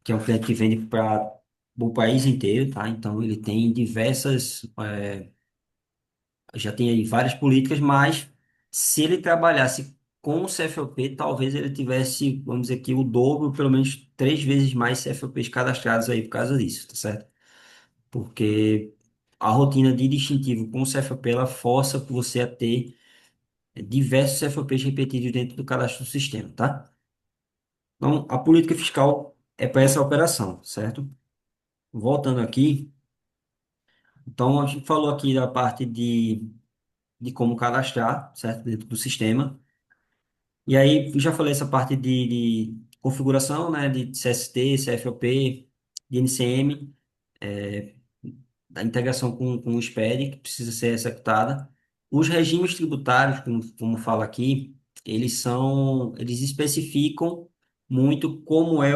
Speaker 1: que é um cliente que vende para o país inteiro, tá? Então ele tem já tem aí várias políticas, mas se ele trabalhasse com o CFOP, talvez ele tivesse, vamos dizer aqui, o dobro, pelo menos 3 vezes mais CFOPs cadastrados aí por causa disso, tá certo? Porque a rotina de distintivo com o CFOP, ela força você a ter diversos CFOPs repetidos dentro do cadastro do sistema, tá? Então, a política fiscal é para essa operação, certo? Voltando aqui, então a gente falou aqui da parte de como cadastrar, certo? Dentro do sistema. E aí, eu já falei essa parte de configuração, né? De CST, CFOP, de NCM, da integração com o SPED, que precisa ser executada. Os regimes tributários, como fala aqui, eles especificam muito como é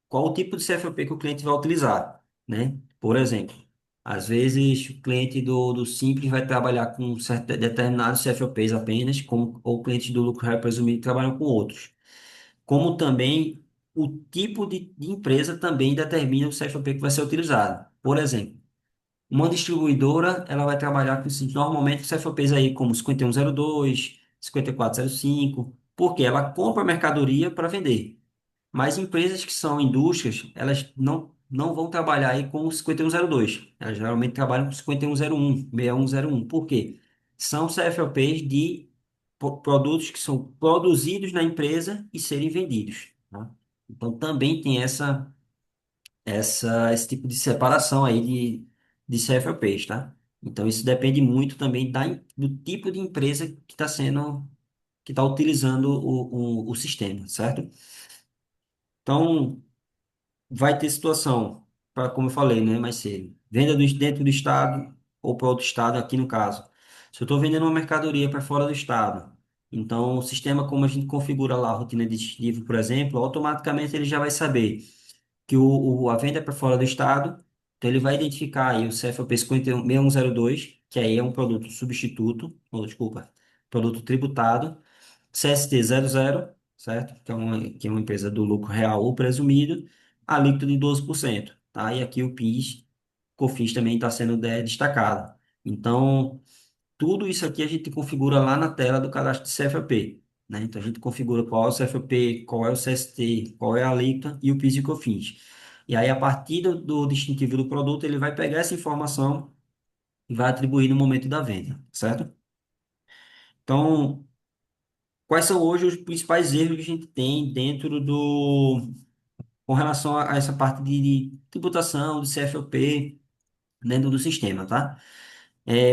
Speaker 1: qual o tipo de CFOP que o cliente vai utilizar, né? Por exemplo, às vezes o cliente do Simples vai trabalhar com determinados CFOPs apenas, ou clientes do lucro real presumido trabalham com outros. Como também o tipo de empresa também determina o CFOP que vai ser utilizado. Por exemplo, uma distribuidora, ela vai trabalhar normalmente com CFOPs aí como 5102, 5405, porque ela compra mercadoria para vender. Mas empresas que são indústrias, elas não vão trabalhar aí com o 5102. Elas geralmente trabalham com 5101, 6101. Por quê? São CFOPs de produtos que são produzidos na empresa e serem vendidos, tá? Então também tem esse tipo de separação aí de CFOPs, tá? Então isso depende muito também do tipo de empresa que está utilizando o sistema, certo? Então, vai ter situação, como eu falei, né, mais cedo, venda dentro do estado ou para outro estado, aqui no caso. Se eu estou vendendo uma mercadoria para fora do estado, então o sistema, como a gente configura lá a rotina de distintivo, por exemplo, automaticamente ele já vai saber que a venda é para fora do estado, então ele vai identificar aí o CFOP 5162, que aí é um produto substituto, ou desculpa, produto tributado, CST 00, certo? Que é uma empresa do lucro real ou presumido, alíquota de 12%, tá? E aqui o PIS, COFINS também está sendo destacado. Então, tudo isso aqui a gente configura lá na tela do cadastro de CFP, né? Então, a gente configura qual é o CFP, qual é o CST, qual é a alíquota e o PIS e COFINS. E aí, a partir do distintivo do produto, ele vai pegar essa informação e vai atribuir no momento da venda, certo? Então, quais são hoje os principais erros que a gente tem com relação a essa parte de tributação, de CFOP, dentro do sistema, tá?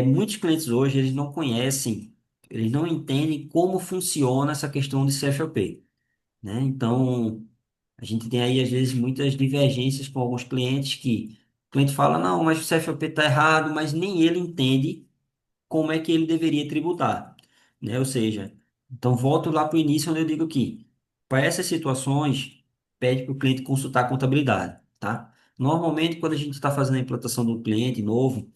Speaker 1: Muitos clientes hoje, eles não conhecem, eles não entendem como funciona essa questão de CFOP, né? Então, a gente tem aí, às vezes, muitas divergências com alguns clientes que o cliente fala, não, mas o CFOP está errado, mas nem ele entende como é que ele deveria tributar, né? Ou seja, então volto lá para o início onde eu digo que para essas situações pede para o cliente consultar a contabilidade, tá? Normalmente quando a gente está fazendo a implantação do cliente novo,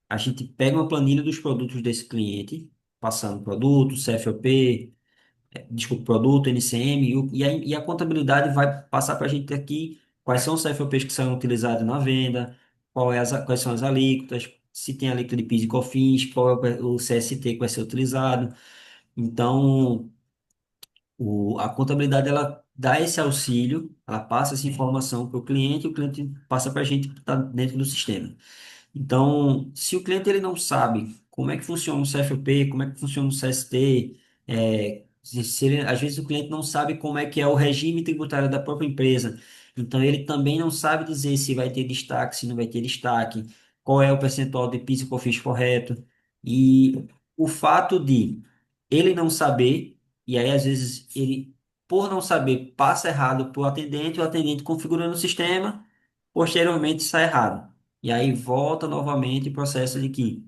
Speaker 1: a gente pega uma planilha dos produtos desse cliente, passando produto, CFOP, desculpa, produto, NCM, e a contabilidade vai passar para a gente aqui quais são os CFOPs que são utilizados na venda, quais são as alíquotas, se tem alíquota de PIS e COFINS, qual é o CST que vai ser utilizado. Então, a contabilidade ela dá esse auxílio, ela passa essa informação para o cliente e o cliente passa para a gente que está dentro do sistema. Então, se o cliente ele não sabe como é que funciona o CFP, como é que funciona o CST, às vezes o cliente não sabe como é que é o regime tributário da própria empresa, então ele também não sabe dizer se vai ter destaque, se não vai ter destaque, qual é o percentual de PIS e COFINS correto, e o fato de ele não saber, e aí às vezes ele, por não saber, passa errado para o atendente configura no sistema, posteriormente sai errado. E aí volta novamente o processo de que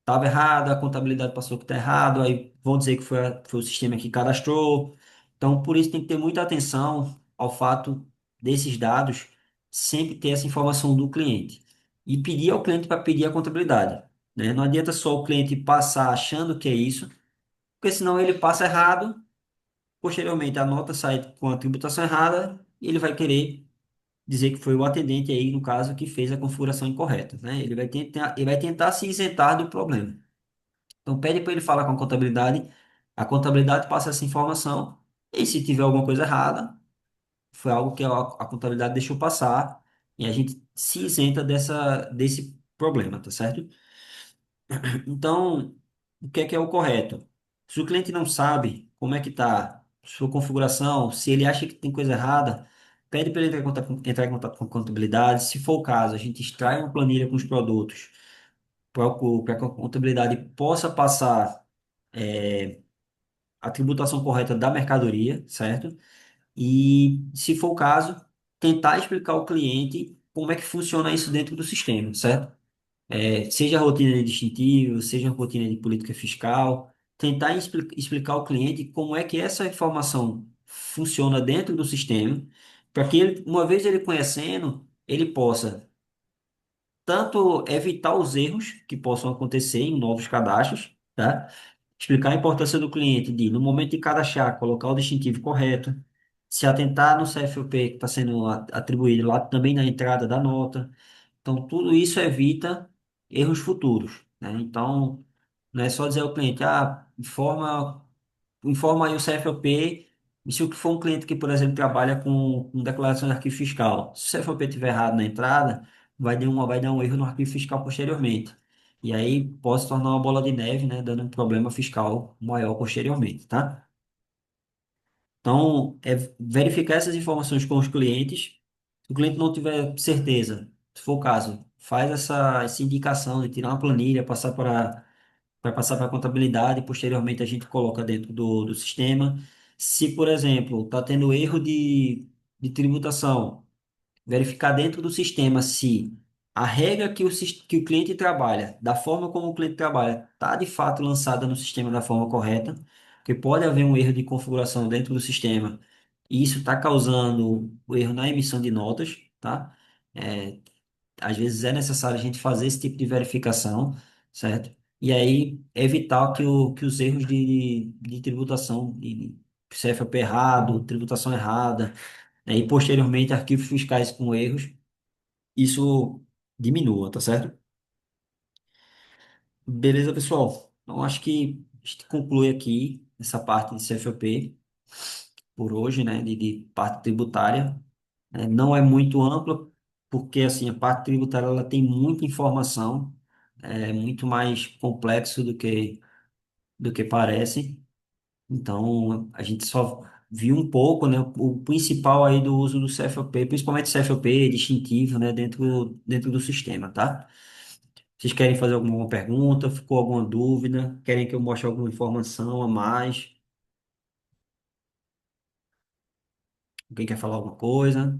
Speaker 1: estava errado, a contabilidade passou que está errado, aí vão dizer que foi o sistema que cadastrou. Então, por isso tem que ter muita atenção ao fato desses dados sempre ter essa informação do cliente. E pedir ao cliente para pedir a contabilidade, né? Não adianta só o cliente passar achando que é isso, porque senão ele passa errado, posteriormente a nota sai com a tributação errada e ele vai querer dizer que foi o atendente aí, no caso, que fez a configuração incorreta, né? Ele vai tentar se isentar do problema. Então, pede para ele falar com a contabilidade passa essa informação, e se tiver alguma coisa errada, foi algo que a contabilidade deixou passar, e a gente se isenta desse problema, tá certo? Então, o que é o correto? Se o cliente não sabe como é que está sua configuração, se ele acha que tem coisa errada, pede para ele entrar em contato com a contabilidade. Se for o caso, a gente extrai uma planilha com os produtos para que a contabilidade possa passar a tributação correta da mercadoria, certo? E, se for o caso, tentar explicar ao cliente como é que funciona isso dentro do sistema, certo? Seja a rotina de distintivo, seja a rotina de política fiscal, tentar explicar ao cliente como é que essa informação funciona dentro do sistema, para que ele, uma vez ele conhecendo, ele possa tanto evitar os erros que possam acontecer em novos cadastros, tá? Explicar a importância do cliente de, no momento de cadastrar, colocar o distintivo correto, se atentar no CFP que está sendo atribuído lá também na entrada da nota. Então, tudo isso evita erros futuros, né? Então, não é só dizer ao cliente, informa aí o CFOP E se for um cliente que, por exemplo, trabalha com declaração de arquivo fiscal, se o CFOP estiver errado na entrada, vai dar um erro no arquivo fiscal posteriormente. E aí pode se tornar uma bola de neve, né, dando um problema fiscal maior posteriormente, tá? Então, é verificar essas informações com os clientes. Se o cliente não tiver certeza, se for o caso, faz essa indicação de tirar uma planilha, passar para a contabilidade, e posteriormente a gente coloca dentro do sistema. Se, por exemplo, está tendo erro de tributação, verificar dentro do sistema se a regra que o cliente trabalha, da forma como o cliente trabalha, está de fato lançada no sistema da forma correta, porque pode haver um erro de configuração dentro do sistema, e isso está causando o erro na emissão de notas, tá? É, às vezes é necessário a gente fazer esse tipo de verificação, certo? E aí evitar que os erros de tributação, de CFP errado, tributação errada, né, e posteriormente arquivos fiscais com erros, isso diminua, tá certo? Beleza, pessoal? Então acho que a gente conclui aqui essa parte de CFP por hoje, né, de parte tributária. Não é muito ampla, porque assim, a parte tributária ela tem muita informação, é muito mais complexo do que parece. Então, a gente só viu um pouco, né, o principal aí do uso do CFOP, principalmente CFOP distintivo, né, dentro do sistema, tá? Vocês querem fazer alguma pergunta? Ficou alguma dúvida? Querem que eu mostre alguma informação a mais? Alguém quer falar alguma coisa?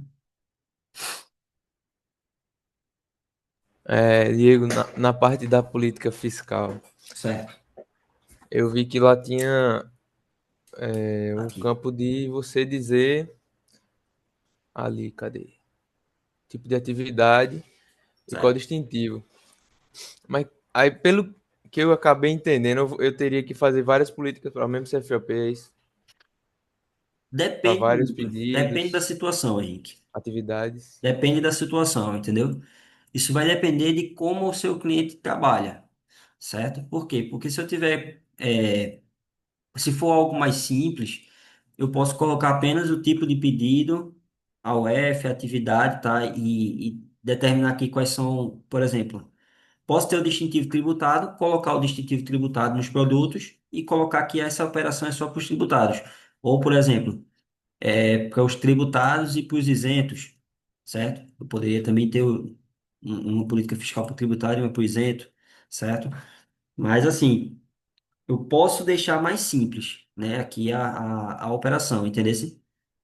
Speaker 2: Diego, na parte da política fiscal,
Speaker 1: Certo.
Speaker 2: eu vi que lá tinha um
Speaker 1: Aqui.
Speaker 2: campo de você dizer ali, cadê? Tipo de atividade e qual
Speaker 1: Certo.
Speaker 2: distintivo. Mas aí, pelo que eu acabei entendendo, eu teria que fazer várias políticas para o mesmo CFOPs, para
Speaker 1: Depende
Speaker 2: vários
Speaker 1: muito. Depende da
Speaker 2: pedidos,
Speaker 1: situação, Henrique.
Speaker 2: atividades.
Speaker 1: Depende da situação, entendeu? Isso vai depender de como o seu cliente trabalha, certo? Por quê? Porque se eu tiver, se for algo mais simples, eu posso colocar apenas o tipo de pedido, a UF, a atividade, tá? E determinar aqui quais são, por exemplo, posso ter o distintivo tributado, colocar o distintivo tributado nos produtos e colocar que essa operação é só para os tributados. Ou, por exemplo, para os tributados e para os isentos, certo? Eu poderia também ter uma política fiscal para o tributário e uma para o isento, certo? Mas assim, eu posso deixar mais simples, né? Aqui a operação, entendeu?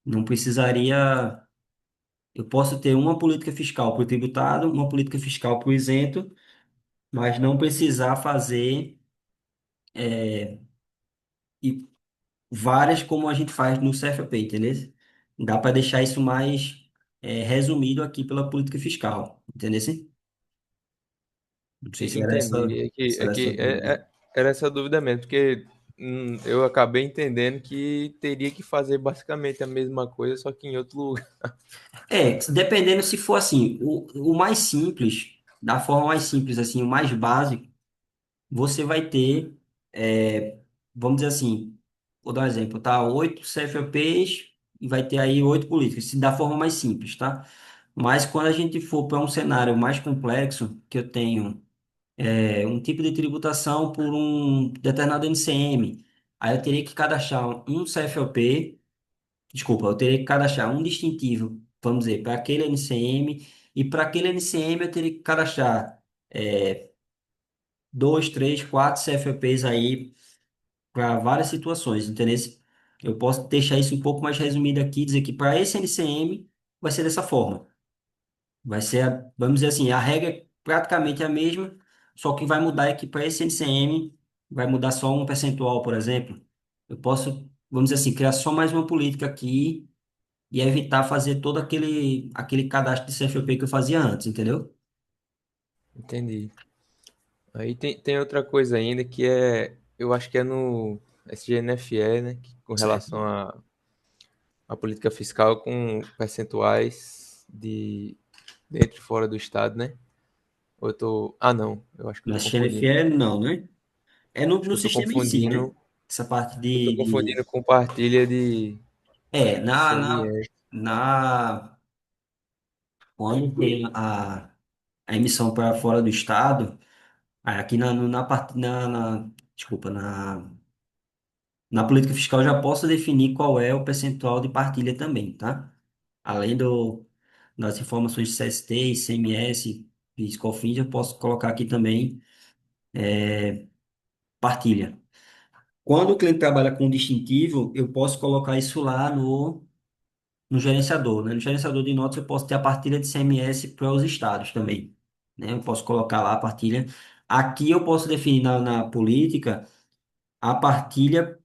Speaker 1: Não precisaria. Eu posso ter uma política fiscal para o tributado, uma política fiscal para o isento, mas não precisar fazer e várias como a gente faz no CFP, entendeu? Dá para deixar isso mais resumido aqui pela política fiscal, entendeu? Não sei se era
Speaker 2: Entendi.
Speaker 1: se era essa dúvida.
Speaker 2: Era essa dúvida mesmo, porque eu acabei entendendo que teria que fazer basicamente a mesma coisa, só que em outro lugar.
Speaker 1: Dependendo se for assim, o mais simples, da forma mais simples, assim, o mais básico, você vai ter, vamos dizer assim, vou dar um exemplo, tá? 8 CFPs e vai ter aí 8 políticas, se da forma mais simples, tá? Mas quando a gente for para um cenário mais complexo, que eu tenho um tipo de tributação por um determinado NCM, aí eu teria que cadastrar um CFOP. Desculpa, eu teria que cadastrar um distintivo, vamos dizer, para aquele NCM, e para aquele NCM eu teria que cadastrar dois, três, quatro CFPs aí para várias situações, entendeu? Eu posso deixar isso um pouco mais resumido aqui, dizer que para esse NCM vai ser dessa forma. Vai ser, vamos dizer assim, a regra é praticamente a mesma, só que vai mudar é que para esse NCM vai mudar só um percentual, por exemplo. Eu posso, vamos dizer assim, criar só mais uma política aqui e evitar fazer todo aquele cadastro de CFP que eu fazia antes, entendeu?
Speaker 2: Entendi. Aí tem outra coisa ainda que eu acho que é no SGNFE, né? Com
Speaker 1: Certo.
Speaker 2: relação à política fiscal com percentuais de dentro e fora do estado, né? Ou eu tô. Ah, não. Eu acho que eu
Speaker 1: Na
Speaker 2: tô confundindo.
Speaker 1: XLFE, não, né? É
Speaker 2: Acho
Speaker 1: no
Speaker 2: que eu tô
Speaker 1: sistema em si, né?
Speaker 2: confundindo.
Speaker 1: Essa parte
Speaker 2: Eu tô
Speaker 1: de...
Speaker 2: confundindo com partilha de.
Speaker 1: É,
Speaker 2: ICMS.
Speaker 1: na, quando tem a emissão para fora do estado, aí aqui na parte, desculpa, na política fiscal eu já posso definir qual é o percentual de partilha também, tá? Além das informações de CST, ICMS e Piscofins, eu posso colocar aqui também partilha. Quando o cliente trabalha com distintivo, eu posso colocar isso lá no gerenciador, né? No gerenciador de notas eu posso ter a partilha de CMS para os estados também, né? Eu posso colocar lá a partilha. Aqui eu posso definir na política a partilha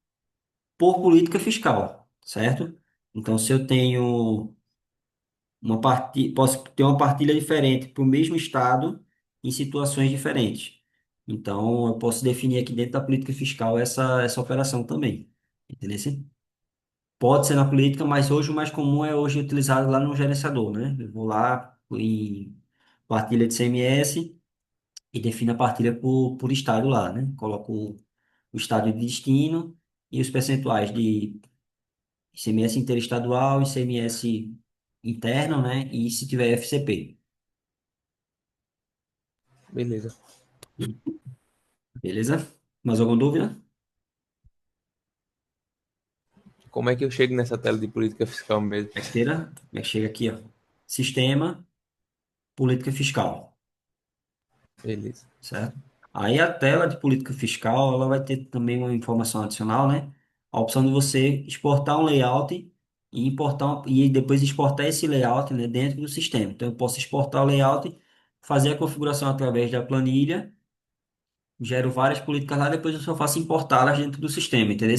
Speaker 1: por política fiscal, certo? Então, se eu tenho uma partilha, posso ter uma partilha diferente para o mesmo estado em situações diferentes. Então, eu posso definir aqui dentro da política fiscal essa operação também. Entendeu? Pode ser na política, mas hoje o mais comum é hoje utilizado lá no gerenciador, né? Eu vou lá em partilha de CMS e defino a partilha por estado lá, né? Coloco o estado de destino e os percentuais de ICMS interestadual, ICMS interno, né? E se tiver FCP.
Speaker 2: Beleza.
Speaker 1: Beleza? Mais alguma dúvida?
Speaker 2: Como é que eu chego nessa tela de política fiscal mesmo?
Speaker 1: Como é que chega aqui, ó? Sistema, política fiscal.
Speaker 2: Beleza.
Speaker 1: Certo? Aí a tela de política fiscal, ela vai ter também uma informação adicional, né? A opção de você exportar um layout e e depois exportar esse layout, né, dentro do sistema. Então eu posso exportar o layout, fazer a configuração através da planilha, gero várias políticas lá, depois eu só faço importá-las dentro do sistema, entendeu?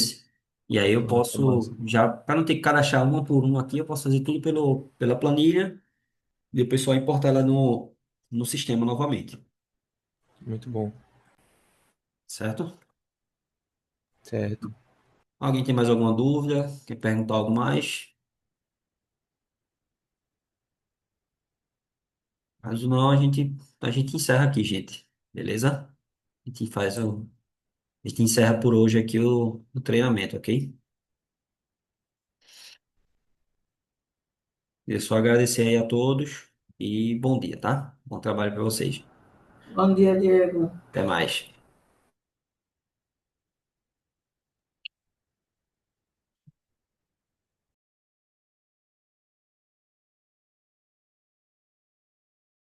Speaker 1: E aí eu
Speaker 2: Nossa, massa.
Speaker 1: posso, já, para não ter que cadastrar uma por uma aqui, eu posso fazer tudo pela planilha, depois só importar ela no sistema novamente,
Speaker 2: Muito bom.
Speaker 1: certo?
Speaker 2: Certo.
Speaker 1: Alguém tem mais alguma dúvida? Quer perguntar algo mais? Caso não, a gente encerra aqui, gente. Beleza? A gente encerra por hoje aqui o treinamento, ok? Eu só agradecer aí a todos e bom dia, tá? Bom trabalho para vocês.
Speaker 3: Bom dia, Diego.
Speaker 1: Até mais.